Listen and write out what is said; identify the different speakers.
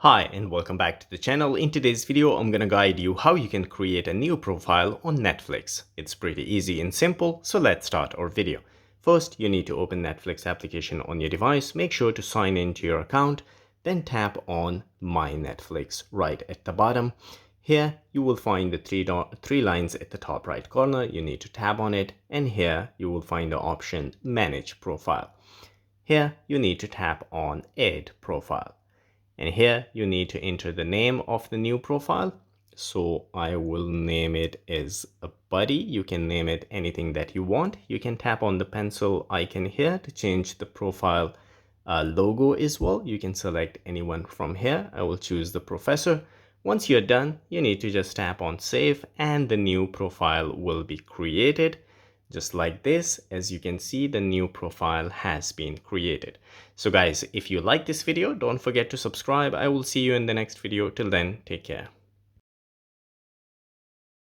Speaker 1: Hi and welcome back to the channel. In today's video, I'm gonna guide you how you can create a new profile on Netflix. It's pretty easy and simple, so let's start our video. First, you need to open Netflix application on your device. Make sure to sign into your account, then tap on My Netflix right at the bottom. Here, you will find the three lines at the top right corner. You need to tap on it, and here you will find the option Manage Profile. Here, you need to tap on Add Profile. And here you need to enter the name of the new profile. So I will name it as a buddy. You can name it anything that you want. You can tap on the pencil icon here to change the profile logo as well. You can select anyone from here. I will choose the professor. Once you're done, you need to just tap on save and the new profile will be created. Just like this, as you can see, the new profile has been created. So guys, if you like this video, don't forget to subscribe. I will see you in the next video. Till then, take care.